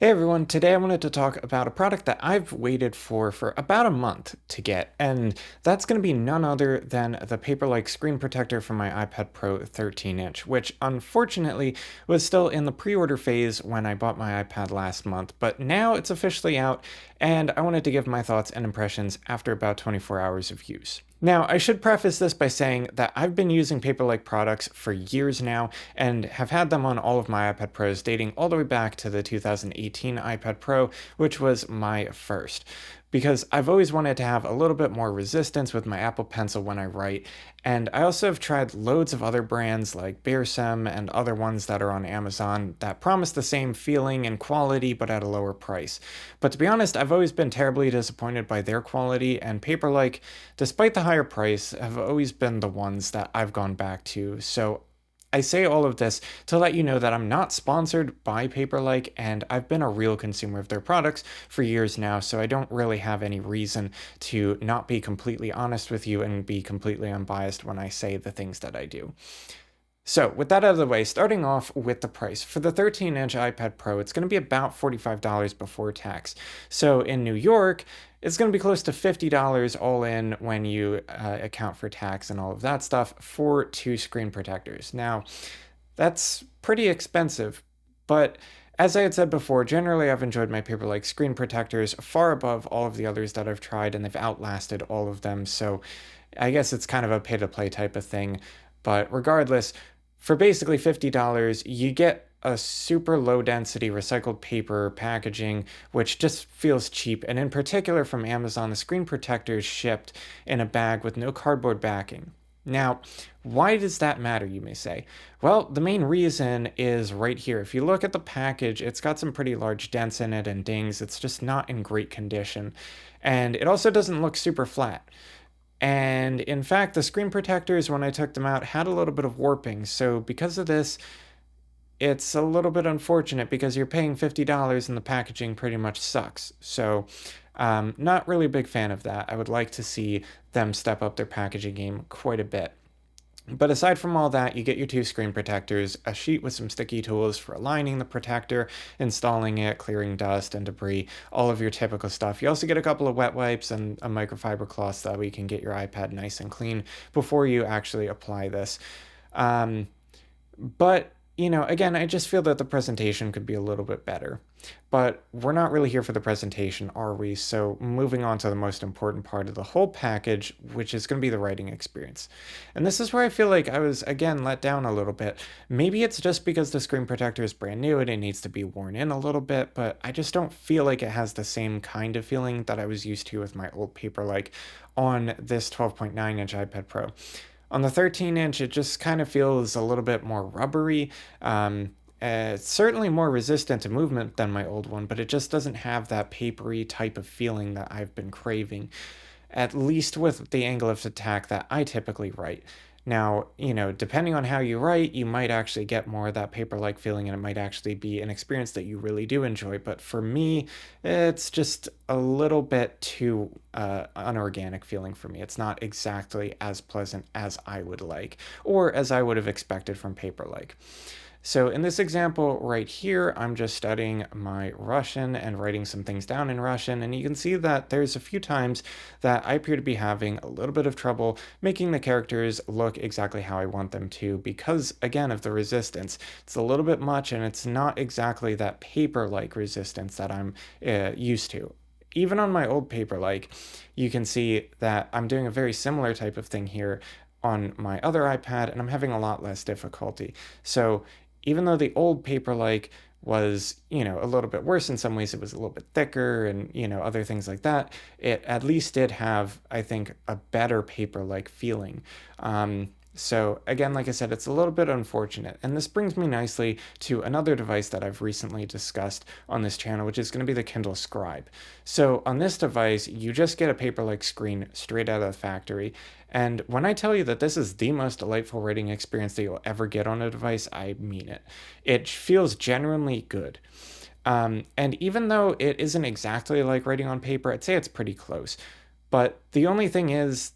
Hey everyone, today I wanted to talk about a product that I've waited for about a month to get, and that's going to be none other than the Paperlike screen protector for my iPad Pro 13-inch, which unfortunately was still in the pre-order phase when I bought my iPad last month, but now it's officially out, and I wanted to give my thoughts and impressions after about 24 hours of use. Now, I should preface this by saying that I've been using Paperlike products for years now and have had them on all of my iPad Pros dating all the way back to the 2018 iPad Pro, which was my first. Because I've always wanted to have a little bit more resistance with my Apple Pencil when I write, and I also have tried loads of other brands like Bearsem and other ones that are on Amazon that promise the same feeling and quality but at a lower price. But to be honest, I've always been terribly disappointed by their quality, and Paperlike, despite the higher price, have always been the ones that I've gone back to. So I say all of this to let you know that I'm not sponsored by Paperlike, and I've been a real consumer of their products for years now, so I don't really have any reason to not be completely honest with you and be completely unbiased when I say the things that I do. So, with that out of the way, starting off with the price. For the 13-inch iPad Pro, it's going to be about $45 before tax. So, in New York, it's going to be close to $50 all in when you account for tax and all of that stuff for two screen protectors. Now, that's pretty expensive, but as I had said before, generally I've enjoyed my Paperlike screen protectors far above all of the others that I've tried, and they've outlasted all of them. So, I guess it's kind of a pay to play type of thing. But regardless, for basically $50, you get a super low density recycled paper packaging, which just feels cheap. And in particular from Amazon, the screen protector is shipped in a bag with no cardboard backing. Now, why does that matter, you may say? Well, the main reason is right here. If you look at the package, it's got some pretty large dents in it and dings. It's just not in great condition. And it also doesn't look super flat. And in fact, the screen protectors, when I took them out, had a little bit of warping. So because of this, it's a little bit unfortunate because you're paying $50 and the packaging pretty much sucks. So, not really a big fan of that. I would like to see them step up their packaging game quite a bit. But aside from all that, you get your two screen protectors, a sheet with some sticky tools for aligning the protector, installing it, clearing dust and debris, all of your typical stuff. You also get a couple of wet wipes and a microfiber cloth so that way you can get your iPad nice and clean before you actually apply this. Um, but again, I just feel that the presentation could be a little bit better. But we're not really here for the presentation, are we? So, moving on to the most important part of the whole package, which is going to be the writing experience. And this is where I feel like I was, again, let down a little bit. Maybe it's just because the screen protector is brand new and it needs to be worn in a little bit, but I just don't feel like it has the same kind of feeling that I was used to with my old Paperlike on this 12.9-inch iPad Pro. On the 13-inch, it just kind of feels a little bit more rubbery. It's certainly more resistant to movement than my old one, but it just doesn't have that papery type of feeling that I've been craving, at least with the angle of attack that I typically write. Now, depending on how you write, you might actually get more of that paper-like feeling, and it might actually be an experience that you really do enjoy. But for me, it's just a little bit too unorganic feeling for me. It's not exactly as pleasant as I would like, or as I would have expected from paper-like. So in this example right here, I'm just studying my Russian and writing some things down in Russian, and you can see that there's a few times that I appear to be having a little bit of trouble making the characters look exactly how I want them to because, again, of the resistance. It's a little bit much, and it's not exactly that paper-like resistance that I'm used to. Even on my old Paperlike, you can see that I'm doing a very similar type of thing here on my other iPad, and I'm having a lot less difficulty. So even though the old Paperlike was, a little bit worse in some ways, it was a little bit thicker and, other things like that, it at least did have, I think, a better Paperlike feeling. So again, like I said, it's a little bit unfortunate. And this brings me nicely to another device that I've recently discussed on this channel, which is going to be the Kindle Scribe. So on this device, you just get a Paperlike screen straight out of the factory. And when I tell you that this is the most delightful writing experience that you'll ever get on a device, I mean it. It feels genuinely good. And even though it isn't exactly like writing on paper, I'd say it's pretty close. But the only thing is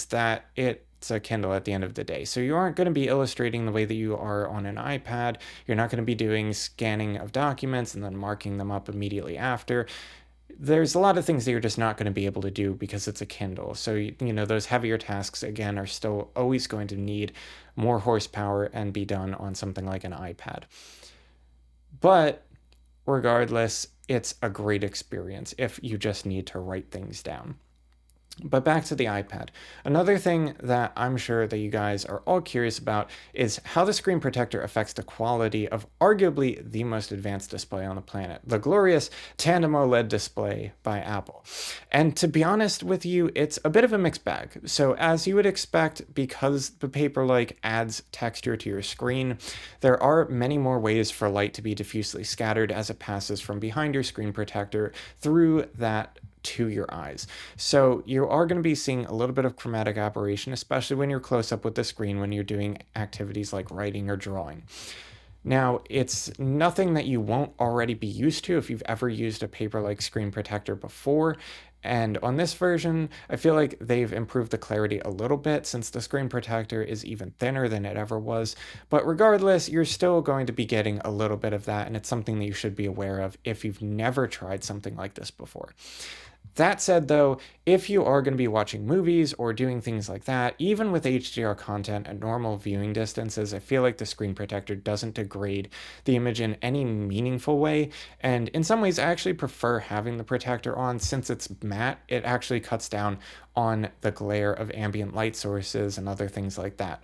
that it's it's a Kindle at the end of the day. So you aren't going to be illustrating the way that you are on an iPad. You're not going to be doing scanning of documents and then marking them up immediately after. There's a lot of things that you're just not going to be able to do because it's a Kindle. So, those heavier tasks, again, are still always going to need more horsepower and be done on something like an iPad. But regardless, it's a great experience if you just need to write things down. But back to the iPad. Another thing that I'm sure that you guys are all curious about is how the screen protector affects the quality of arguably the most advanced display on the planet, the glorious Tandem OLED display by Apple. And to be honest with you, it's a bit of a mixed bag. So as you would expect, because the Paperlike adds texture to your screen, there are many more ways for light to be diffusely scattered as it passes from behind your screen protector through that to your eyes. So you are going to be seeing a little bit of chromatic aberration, especially when you're close up with the screen when you're doing activities like writing or drawing. Now, it's nothing that you won't already be used to if you've ever used a Paperlike screen protector before. And on this version, I feel like they've improved the clarity a little bit since the screen protector is even thinner than it ever was. But regardless, you're still going to be getting a little bit of that, and it's something that you should be aware of if you've never tried something like this before. That said, though, if you are going to be watching movies or doing things like that, even with HDR content at normal viewing distances, I feel like the screen protector doesn't degrade the image in any meaningful way. And in some ways, I actually prefer having the protector on. Since it's matte, it actually cuts down on the glare of ambient light sources and other things like that.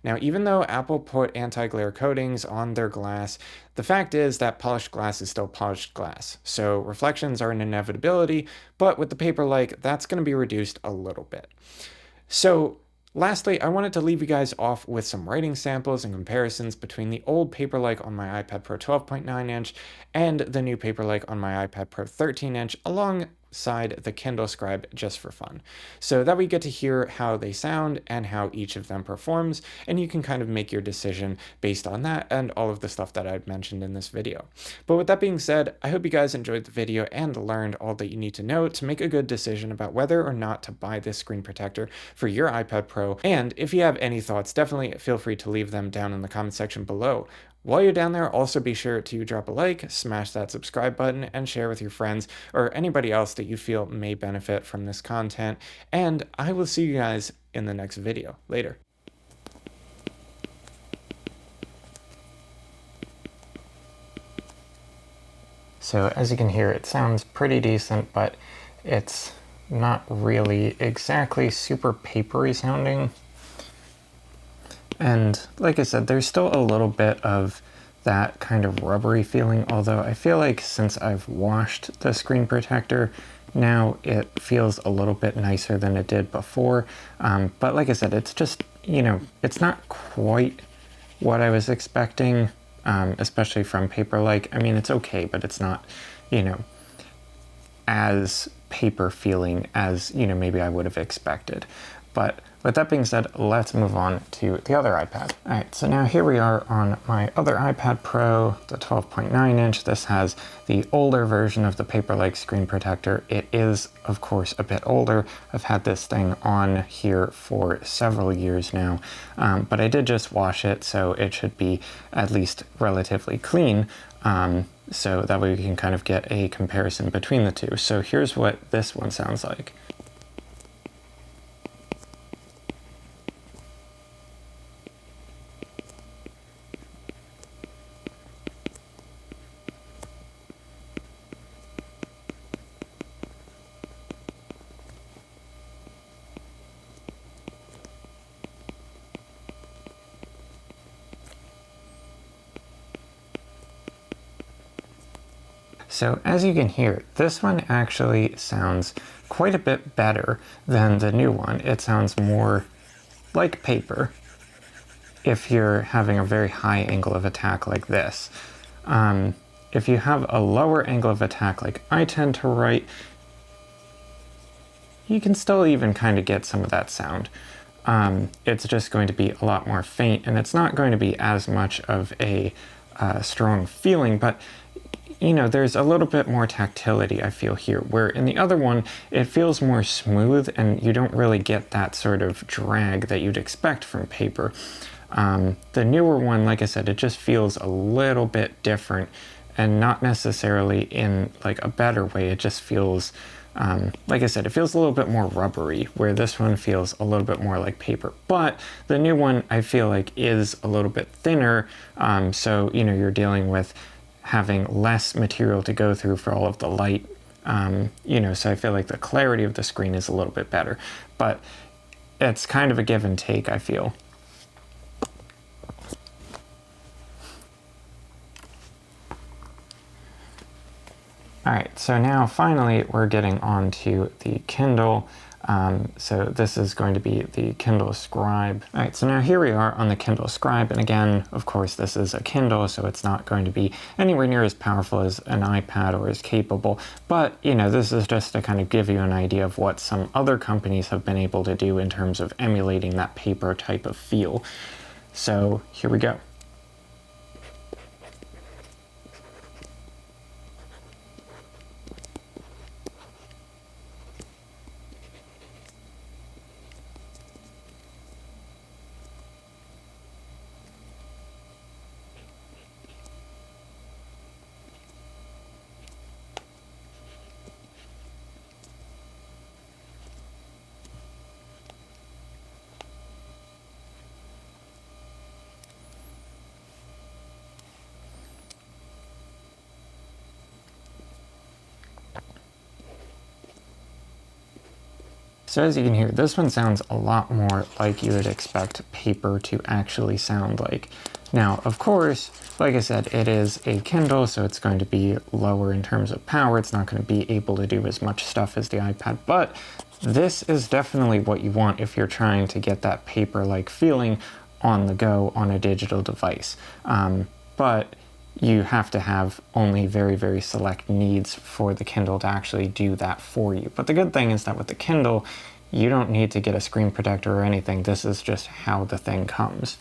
Now, even though Apple put anti-glare coatings on their glass, the fact is that polished glass is still polished glass. So reflections are an inevitability, but with the Paperlike, that's going to be reduced a little bit. So lastly, I wanted to leave you guys off with some writing samples and comparisons between the old Paperlike on my iPad Pro 12.9 inch and the new Paperlike on my iPad Pro 13 inch alongside the Kindle Scribe just for fun. So that we get to hear how they sound and how each of them performs, and you can kind of make your decision based on that and all of the stuff that I've mentioned in this video. But with that being said, I hope you guys enjoyed the video and learned all that you need to know to make a good decision about whether or not to buy this screen protector for your iPad Pro. And if you have any thoughts, definitely feel free to leave them down in the comment section below. While you're down there, also be sure to drop a like, smash that subscribe button, and share with your friends or anybody else that you feel may benefit from this content. And I will see you guys in the next video. Later. So as you can hear, it sounds pretty decent, but it's not really exactly super papery sounding. And like I said, there's still a little bit of that kind of rubbery feeling, although I feel like since I've washed the screen protector, now it feels a little bit nicer than it did before. But like I said, it's just, it's not quite what I was expecting, especially from Paperlike. I mean, it's okay, but it's not, as paper feeling as, maybe I would have expected. But with that being said, let's move on to the other iPad. All right, so now here we are on my other iPad Pro, the 12.9 inch. This has the older version of the Paperlike screen protector. It is, of course, a bit older. I've had this thing on here for several years now, but I did just wash it, so it should be at least relatively clean. So that way we can kind of get a comparison between the two. So here's what this one sounds like. So as you can hear, this one actually sounds quite a bit better than the new one. It sounds more like paper if you're having a very high angle of attack like this. If you have a lower angle of attack like I tend to write, you can still even kind of get some of that sound. It's just going to be a lot more faint, and it's not going to be as much of a strong feeling, but you know, there's a little bit more tactility I feel here, where in the other one, it feels more smooth and you don't really get that sort of drag that you'd expect from paper. The newer one, like I said, it just feels a little bit different, and not necessarily in like a better way. It just feels, like I said, it feels a little bit more rubbery, where this one feels a little bit more like paper. But the new one, I feel like, is a little bit thinner, so, you know, you're dealing with having less material to go through for all of the light, you know, so I feel like the clarity of the screen is a little bit better. But it's kind of a give and take, I feel. All right, so now finally we're getting on to the Kindle. So this is going to be the Kindle Scribe. All right, so now here we are on the Kindle Scribe. And again, of course, this is a Kindle, so it's not going to be anywhere near as powerful as an iPad or as capable. But, you know, this is just to kind of give you an idea of what some other companies have been able to do in terms of emulating that paper type of feel. So here we go. So as you can hear, this one sounds a lot more like you would expect paper to actually sound like. Now, of course, like I said, it is a Kindle, so it's going to be lower in terms of power. It's not going to be able to do as much stuff as the iPad, but this is definitely what you want if you're trying to get that paper-like feeling on the go on a digital device. But you have to have only very, very select needs for the Kindle to actually do that for you. But the good thing is that with the Kindle, you don't need to get a screen protector or anything. This is just how the thing comes.